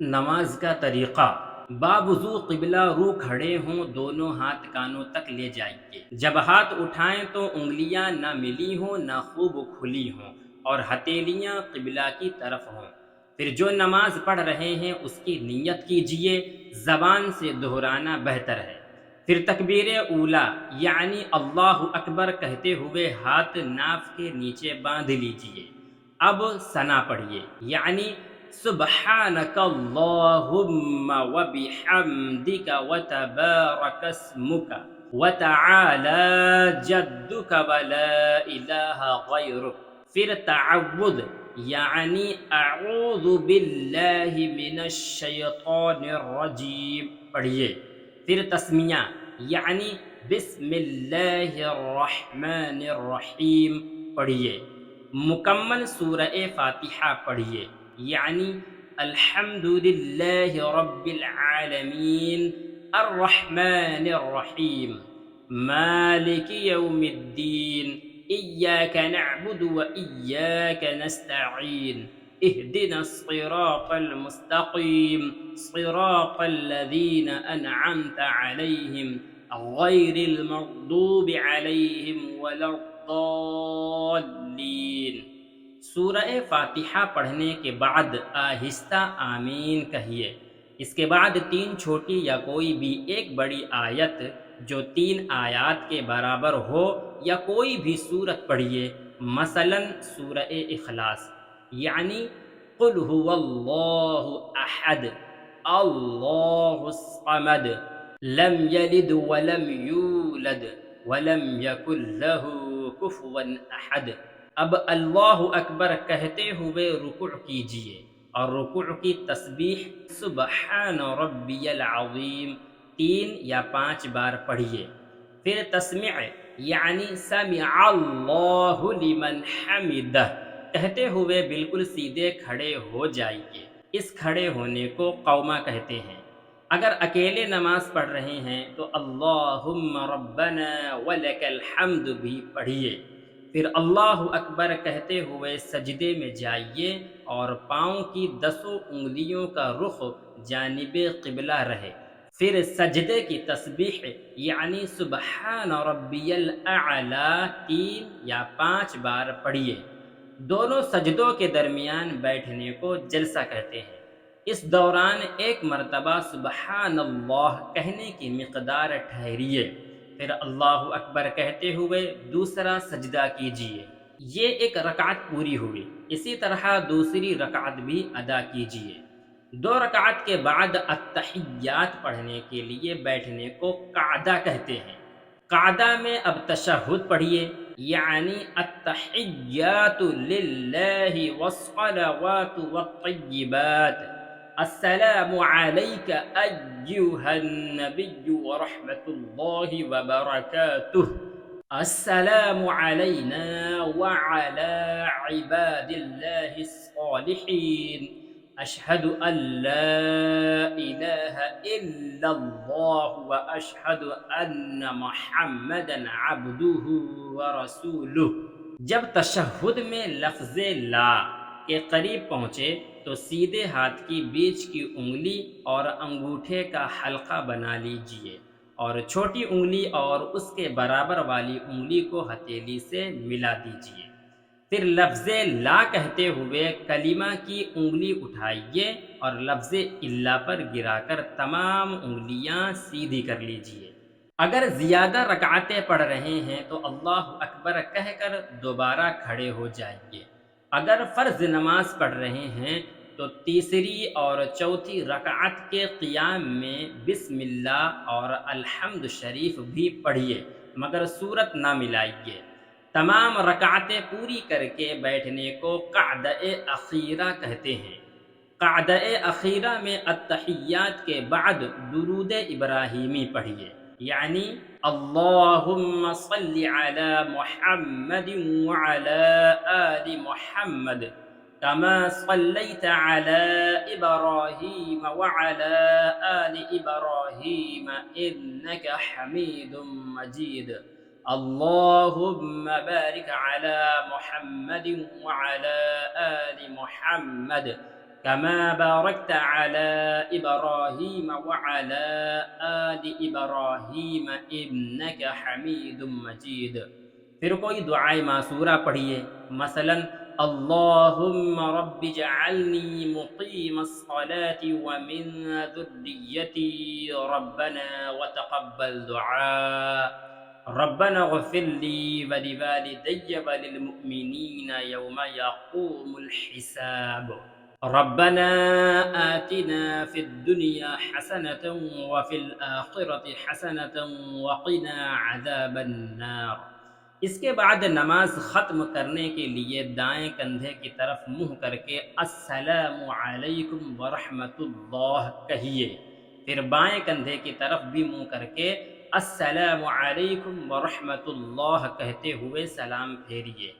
نماز کا طریقہ: باوضو قبلہ رو کھڑے ہوں، دونوں ہاتھ کانوں تک لے جائیے۔ جب ہاتھ اٹھائیں تو انگلیاں نہ ملی ہوں نہ خوب کھلی ہوں اور ہتھیلیاں قبلہ کی طرف ہوں۔ پھر جو نماز پڑھ رہے ہیں اس کی نیت کیجیے، زبان سے دہرانا بہتر ہے۔ پھر تکبیر اولا یعنی اللہ اکبر کہتے ہوئے ہاتھ ناف کے نیچے باندھ لیجیے۔ اب ثنا پڑھیے، یعنی سبحانک اللہم وبحمدک وتبارک اسمک وتعالی جدک ولا الہ غیرک۔ پھر تعوذ یعنی اعوذ باللہ من الشیطان الرجیم پڑھیے۔ پھر تسمیہ یعنی بسم اللہ الرحمن الرحیم پڑھیے۔ مکمل سورہ فاتحہ پڑھیے، یعنی الحمد للہ رب العالمین الرحمن الرحیم مالک یوم الدین ایاک نعبد و ایاک نستعین اهدنا الصراط المستقیم صراط الذین انعمت علیہم غیر المغضوب علیہم ولا الضالین۔ سورہ فاتحہ پڑھنے کے بعد آہستہ آمین کہیے۔ اس کے بعد 3 چھوٹی یا کوئی بھی ایک بڑی آیت جو 3 آیات کے برابر ہو یا کوئی بھی سورت پڑھیے، مثلا سورہ اخلاص، یعنی قل هو اللہ احد اللہ الصمد لم یلد ولم یولد ولم یکن له کفوا احد۔ اب اللہ اکبر کہتے ہوئے رکوع کیجیے اور رکوع کی تسبیح سبحان ربی العظیم 3 یا 5 بار پڑھیے۔ پھر تسمیع یعنی سمع اللہ لمن حمدہ کہتے ہوئے بالکل سیدھے کھڑے ہو جائیے۔ اس کھڑے ہونے کو قومہ کہتے ہیں۔ اگر اکیلے نماز پڑھ رہے ہیں تو اللہم ربنا ولک الحمد بھی پڑھیے۔ پھر اللہ اکبر کہتے ہوئے سجدے میں جائیے اور پاؤں کی 10 انگلیوں کا رخ جانب قبلہ رہے۔ پھر سجدے کی تسبیح یعنی سبحان ربی الاعلی 3 یا 5 بار پڑھیے۔ دونوں سجدوں کے درمیان بیٹھنے کو جلسہ کہتے ہیں۔ اس دوران 1 مرتبہ سبحان اللہ کہنے کی مقدار ٹھہریے، پھر اللہ اکبر کہتے ہوئے دوسرا سجدہ کیجیے۔ یہ 1 رکعت پوری ہوئی۔ اسی طرح دوسری رکعت بھی ادا کیجیے۔ 2 رکعت کے بعد التحیات پڑھنے کے لیے بیٹھنے کو قعدہ کہتے ہیں۔ قعدہ میں اب تشہد پڑھیے، یعنی التحیات للہ والصلوات والطیبات السلام علیک ایہا النبی ورحمۃ اللہ وبرکاتہ السلام علینا وعلی عباد اللہ الصالحین اشہد ان لا الہ الا اللہ واشہد ان محمدا عبدہ ورسولہ۔ جب تشہد میں لفظ لا کے قریب پہنچے تو سیدھے ہاتھ کی بیچ کی انگلی اور انگوٹھے کا حلقہ بنا لیجیے اور چھوٹی انگلی اور اس کے برابر والی انگلی کو ہتھیلی سے ملا دیجیے۔ پھر لفظ لا کہتے ہوئے کلمہ کی انگلی اٹھائیے اور لفظ الا پر گرا کر تمام انگلیاں سیدھی کر لیجیے۔ اگر زیادہ رکعتیں پڑھ رہے ہیں تو اللہ اکبر کہہ کر دوبارہ کھڑے ہو جائیے۔ اگر فرض نماز پڑھ رہے ہیں تو تیسری اور چوتھی رکعت کے قیام میں بسم اللہ اور الحمد شریف بھی پڑھیے، مگر سورت نہ ملائیے۔ تمام رکعتیں پوری کر کے بیٹھنے کو قعدہ اخیرہ کہتے ہیں۔ قعدہ اخیرہ میں التحیات کے بعد درود ابراہیمی پڑھیے، یعنی اللہم صل علی محمد وعلی آل محمد كما صليت على إبراهيم وعلى آل إبراهيم إنك حميد مجيد اللهم بارك على محمد وعلى آل محمد كما باركت على إبراهيم وعلى آل إبراهيم إنك حميد مجيد۔ پھر کوئی دعائے معصورہ پڑھیے، مثلا اللہم رب اجعلنی مقیم الصلاة ومن ذریتی ربنا وتقبل دعاء، ربنا اغفر لي ولوالدي وللمؤمنين يوم يقوم الحساب، ربنا آتنا في الدنيا حسنة وفي الآخرة حسنة وقنا عذاب النار۔ اس کے بعد نماز ختم کرنے کے لیے دائیں کندھے کی طرف منہ کر کے السلام علیکم ورحمۃ اللہ کہیے، پھر بائیں کندھے کی طرف بھی منہ کر کے السلام علیکم ورحمۃ اللہ کہتے ہوئے سلام پھیریے۔